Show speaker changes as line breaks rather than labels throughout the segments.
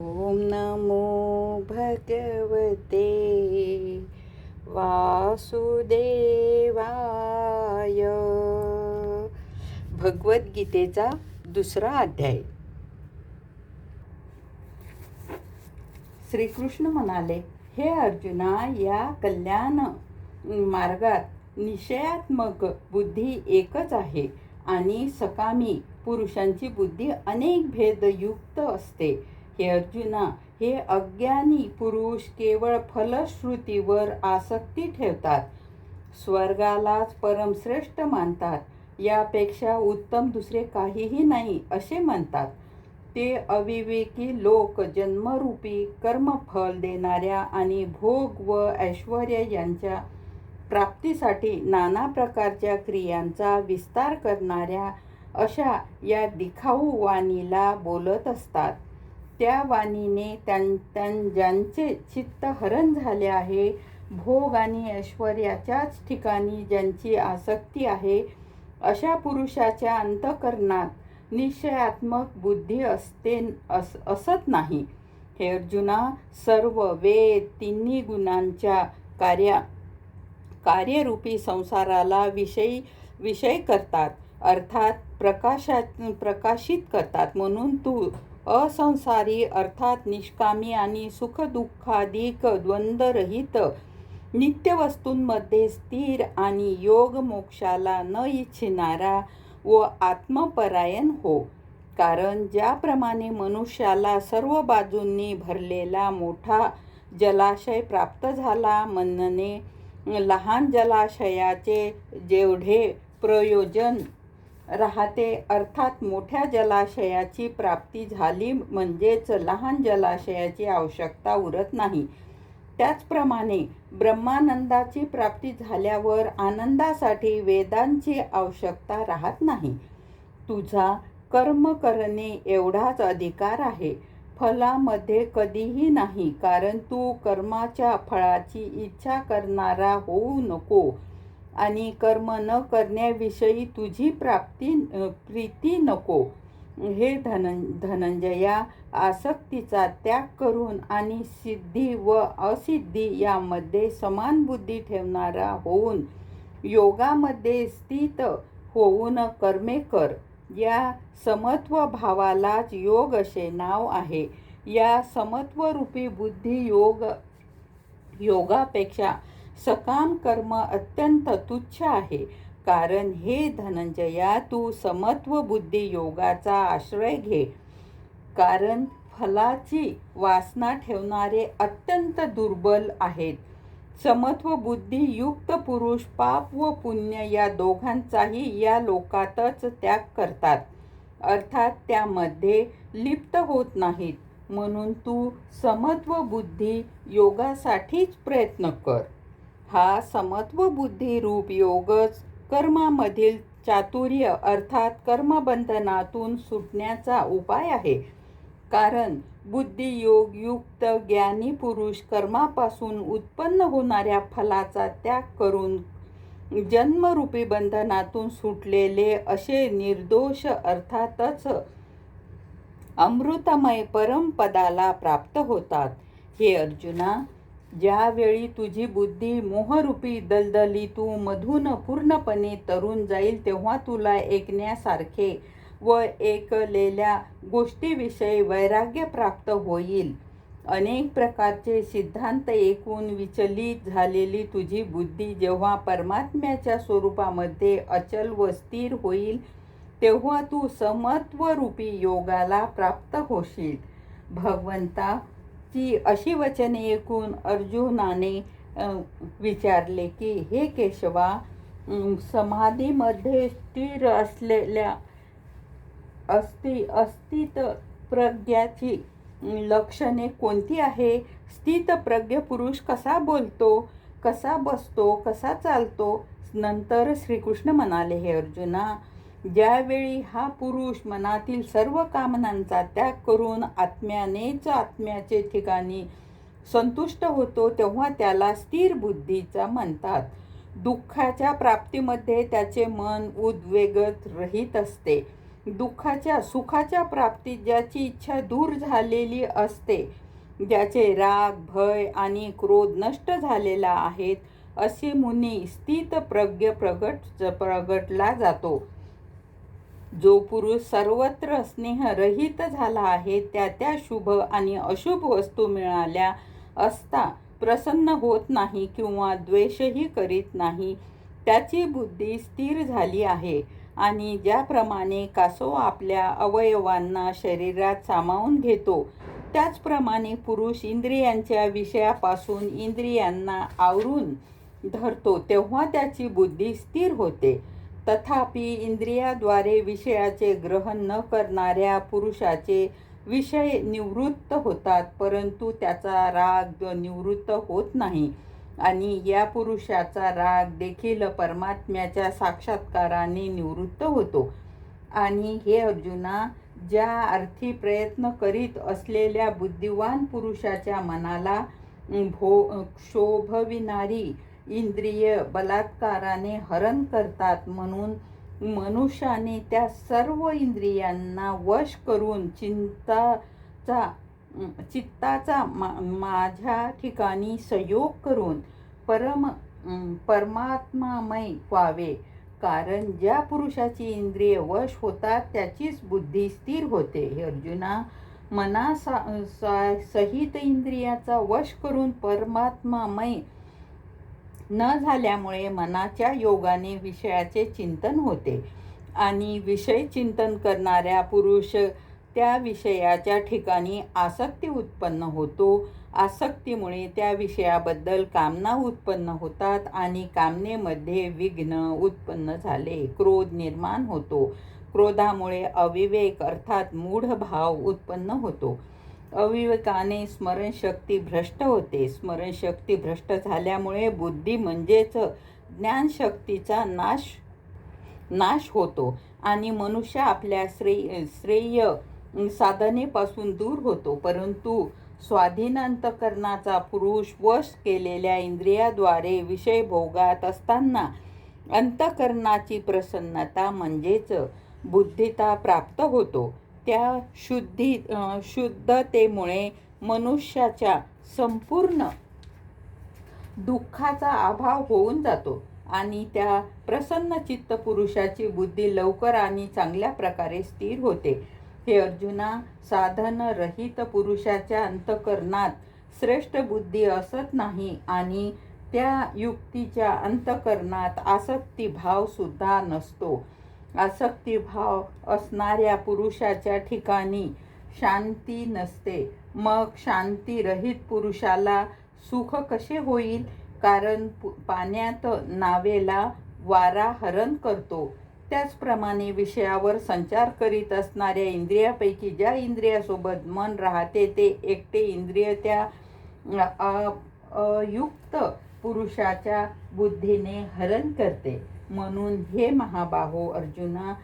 ओम नमो भगवते वासुदेवाय. भगवद्गीतेचा दुसरा अध्याय. श्रीकृष्ण म्हणाले, हे अर्जुना, या कल्याण मार्गात निश्चयात्मक बुद्धी एकच आहे आणि सकामी पुरुषांची बुद्धी अनेक भेदयुक्त असते. हे अर्जुना, हे अज्ञानी पुरुष केवळ फलश्रुतीवर आसक्ती ठेवतात. स्वर्गालाच परमश्रेष्ठ मानतात. यापेक्षा उत्तम दुसरे काहीही नाही असे म्हणतात. ते अविवेकी लोक जन्मरूपी कर्मफल देणाऱ्या आणि भोग व ऐश्वर्य यांच्या प्राप्तीसाठी नाना प्रकारच्या क्रियांचा विस्तार करणाऱ्या अशा या दिखाऊ वाणीला बोलत असतात. त्या वाणीने ज्यांचे चित्त हरण झाले आहे, भोग आणि ऐश्वर्याच्याच ठिकाणी ज्यांची आसक्ती आहे, अशा पुरुषाच्या अंतःकरणात निश्चयात्मक बुद्धी असत नाही. हे अर्जुना, सर्व वेद तिन्ही गुणांच्या कार्यरूपी संसाराला विषय करतात, अर्थात प्रकाशित करतात. म्हणून तू असंसारी अर्थात निष्कामी आणि सुखदुःखाधिक द्वंद्वरहित नित्य वस्तूंमध्ये स्थिर आणि योग मोक्षाला न इच्छिणारा व आत्मपरायण हो. कारण ज्याप्रमाणे मनुष्याला सर्व बाजूंनी भरलेला मोठा जलाशय प्राप्त झाला, म्हणणे लहान जलाशयाचे जेवढे प्रयोजन राहते, अर्थात मोठ्या जलाशयाची प्राप्ती झाली म्हणजेच लहान जलाशयाची आवश्यकता उरत नाही, त्याचप्रमाणे ब्रह्मानंदाची प्राप्ती झाल्यावर आनंदासाठी वेदांची आवश्यकता राहत नाही. तुझा कर्म करणे एवढाच अधिकार आहे, फलामध्ये कधीही नाही. कारण तू कर्माच्या फळाची इच्छा करणारा होऊ नको आणि कर्म न करण्याविषयी तुझी प्रीती नको. हे धनंजया, आसक्तीचा त्याग करून आणि सिद्धी व असिद्धी यामध्ये समान बुद्धी ठेवणारा होऊन योगामध्ये स्थित होऊन कर्मे कर. या समत्व भावालाच योग असे नाव आहे. या समत्वरूपी बुद्धी योगापेक्षा सकाम कर्म अत्यंत तुच्छ आहे. कारण हे धनंजया, तू समत्व बुद्धी योगाचा आश्रय घे. कारण फलाची वासना ठेवणारे अत्यंत दुर्बल आहेत. समत्व बुद्धी युक्त पुरुष पाप व पुण्य या दोघांचाही या लोकातच त्याग करतात, अर्थात त्यामध्ये लिप्त होत नाहीत. म्हणून तू समत्व बुद्धी योगासाठीच प्रयत्न कर. हा समत्व बुद्धी रूप योगच कर्मामधील चातुर्य अर्थात कर्मबंधनातून सुटण्याचा उपाय आहे. कारण बुद्धियोग युक्त ज्ञानी पुरुष कर्मापासून उत्पन्न होणाऱ्या फलाचा त्याग करून जन्मरूपी बंधनातून सुटलेले असे निर्दोष अर्थातच अमृतमय परमपदाला प्राप्त होतात. हे अर्जुना, ज्यावेळी तुझी बुद्धी मोहरूपी दलदलीतून पूर्णपणे तरून जाईल, तेव्हा तुला ऐकण्यासारखे व ऐकलेल्या गोष्टीविषयी वैराग्य प्राप्त होईल. अनेक प्रकारचे सिद्धांत ऐकून विचलित झालेली तुझी बुद्धी जेव्हा परमात्म्याच्या स्वरूपामध्ये अचल व स्थिर होईल, तेव्हा तू समत्वरूपी योगाला प्राप्त होशील. भगवंताची अशी वचने ऐकून अर्जुनाने विचारले की, हे केशवा, समाधीमध्ये स्थिर असलेल्या अस्थित प्रज्ञाची लक्षणे कोणती आहे? स्थितप्रज्ञ पुरुष कसा बोलतो, कसा बसतो, कसा चालतो? नंतर श्रीकृष्ण म्हणाले, हे अर्जुना, ज्यावेळी हा पुरुष मनातील सर्व कामनांचा त्याग करून आत्म्याच्या ठिकाणी संतुष्ट होतो, तेव्हा त्याला स्थिर बुद्धीचा म्हणतात. दुःखाच्या प्राप्तीमध्ये त्याचे मन उद्वेगत रहित असते. दुःखाच्या सुखाच्या प्राप्तीत ज्याची इच्छा दूर झालेली असते, ज्याचे राग, भय आणि क्रोध नष्ट झालेला आहेत, असे मुनी स्थित प्रज्ञ प्रगटला जातो. जो पुरुष सर्वत्र स्नेहरहित झाला आहे, त्या शुभ आणि अशुभ वस्तू मिळाल्या असता प्रसन्न होत नाही किंवा द्वेषही करीत नाही. त्याची बुद्धी स्थिर झाली आहे. आणि ज्याप्रमाणे कासव आपल्या अवयवांना शरीरात सामावून घेतो, त्याचप्रमाणे पुरुष इंद्रियांच्या विषयापासून इंद्रियांना आवरून धरतो, तेव्हा त्याची बुद्धी स्थिर होते. तथापि इंद्रियाद्वारे विषयाचे ग्रहण न करणाऱ्या पुरुषाचे विषय निवृत्त होतात, परंतु त्याचा राग निवृत्त होत नाही. आणि या पुरुषाचा राग देखील परमात्म्याच्या साक्षात्काराने निवृत्त होतो. आणि हे अर्जुना, ज्या अर्थी प्रयत्न करीत असलेल्या बुद्धिवान पुरुषाच्या मनाला क्षोभविणारी इंद्रिय बलात्काराने हरण करतात, म्हणून मनुष्याने त्या सर्व इंद्रियांना वश करून चित्ताचा माझ्या ठिकाणी संयोग करून परमात्मामय व्हावे. कारण ज्या पुरुषाची इंद्रिय वश होतात, त्याचीच बुद्धी स्थिर होते. हे अर्जुना, मना सहित इंद्रियाचा वश करून परमात्मामय न झाल्यामुळे मनाच्या योगाने विषयाचे चिंतन होते. आणि विषय चिंतन करणाऱ्या पुरुष त्या विषयाच्या ठिकाणी आसक्ती उत्पन्न होतो. आसक्तीमुळे त्या विषयाबद्दल कामना उत्पन्न होतात आणि कामनेमध्ये विघ्न उत्पन्न झाले, क्रोध निर्माण होतो. क्रोधामुळे अविवेक अर्थात मूढ भाव उत्पन्न होतो. अविवेकाने स्मरणशक्ती भ्रष्ट होते. स्मरणशक्ती भ्रष्ट झाल्यामुळे बुद्धी म्हणजेच ज्ञानशक्तीचा नाश होतो आणि मनुष्य आपल्या श्रेय साधनेपासून दूर होतो. परंतु स्वाधीन अंतःकरणाचा पुरुष वश केलेल्या इंद्रियाद्वारे विषय भोगात असताना अंतःकरणाची प्रसन्नता म्हणजेच बुद्धिता प्राप्त होतो. त्या शुद्धतेमुळे मनुष्याच्या संपूर्ण दुःखाचा अभाव होऊन जातो आणि त्या प्रसन्न चित्त पुरुषाची बुद्धी लवकर आणि चांगल्या प्रकारे स्थिर होते. हे अर्जुना, साधन रहित पुरुषाच्या अंतःकरणात श्रेष्ठ बुद्धी असत नाही आणि त्या युक्तीच्या अंतःकरणात आसक्तिभाव सुद्धा नसतो. आसक्तिभाव असणाऱ्या पुरुषाच्या ठिकाणी शांती नसते. मग शांतीरहित पुरुषाला सुख कसे होईल? कारण पाण्यात नावेला वारा हरण करतो, त्याचप्रमाणे विषयावर संचार करीत असणाऱ्या इंद्रियापैकी ज्या इंद्रियासोबत मन राहते, ते एकटे इंद्रिय त्या अयुक्त पुरुषाच्या बुद्धीने हरण करते. म्हणून हे महाबाहो अर्जुना,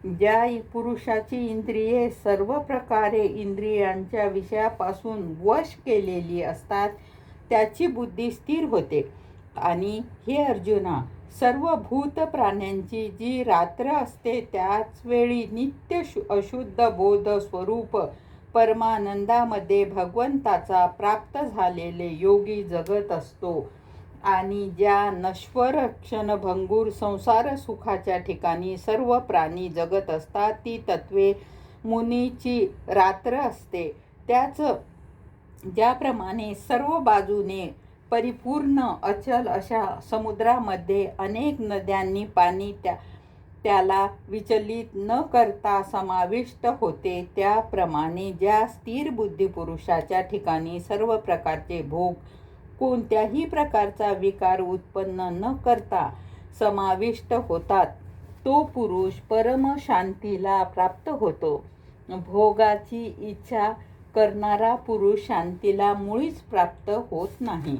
ज्या पुरुषाची इंद्रिये सर्व प्रकारे इंद्रियांच्या विषयापासून वश केलेली असतात, त्याची बुद्धी स्थिर होते. आणि हे अर्जुना, सर्व भूत प्राण्यांची जी रात्र असते, त्याच वेळी नित्य अशुद्ध बोध स्वरूप परमानंदामध्ये भगवंताचा प्राप्त झालेले योगी जगत असतो. आणि ज्या नश्वर क्षणभंगूर संसार सुखाच्या ठिकाणी सर्व प्राणी जगत असतात, ती तत्वे मुनीची रात्र असते. त्याच ज्याप्रमाणे सर्व बाजूने परिपूर्ण अचल अशा समुद्रामध्ये अनेक नद्यांनी पाणी त्याला विचलित न करता समाविष्ट होते, त्याप्रमाणे ज्या स्थिर बुद्धी पुरुषाच्या ठिकाणी सर्व प्रकारचे भोग कोणत्याही प्रकारचा विकार उत्पन्न न करता समाविष्ट होतात, तो पुरुष परम शांतीला प्राप्त होतो. भोगाची इच्छा करणारा पुरुष शांतीला मुळीच प्राप्त होत नाही.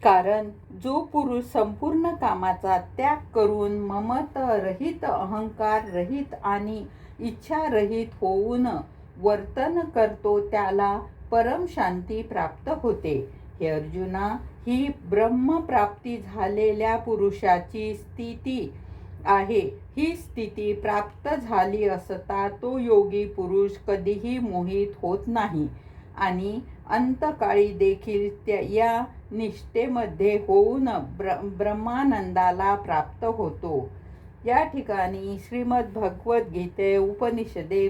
कारण जो पुरुष संपूर्ण कामाचा त्याग करून ममता रहित, अहंकार रहित आणि इच्छा रहित होऊन वर्तन करतो, त्याला परम शांती प्राप्त होते. हे अर्जुना, ही ब्रह्मप्राप्ती झालेल्या पुरुषाची स्थिती आहे. ही स्थिती प्राप्त झाली असता तो योगी पुरुष कधीही मोहित होत नाही आणि अंतकाळी देखील या निष्ठेमध्ये होऊन ब्रह्मानंदाला प्राप्त होतो. या ठिकाणी श्रीमद भगवद्गीते उपनिषदे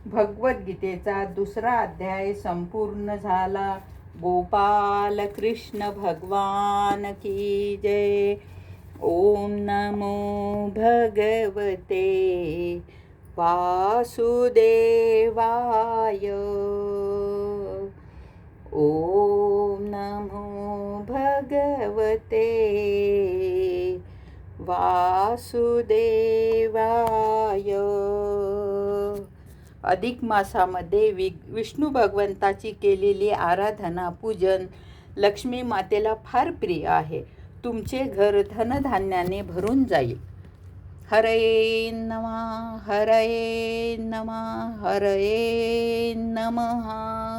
भगवद्गीतेचा 2रा अध्याय संपूर्ण झाला. गोपाल कृष्ण भगवान की जय. ओम नमो भगवते वासुदेवाय. ओम नमो भगवते वासुदेवाय. अधिक मासामध्ये विष्णू भगवंताची केलेली आराधना पूजन लक्ष्मी मातेला फार प्रिय आहे. तुमचे घर धनधान्याने भरून जाईल. हरये नमः, हरये नमः, हरये नमः.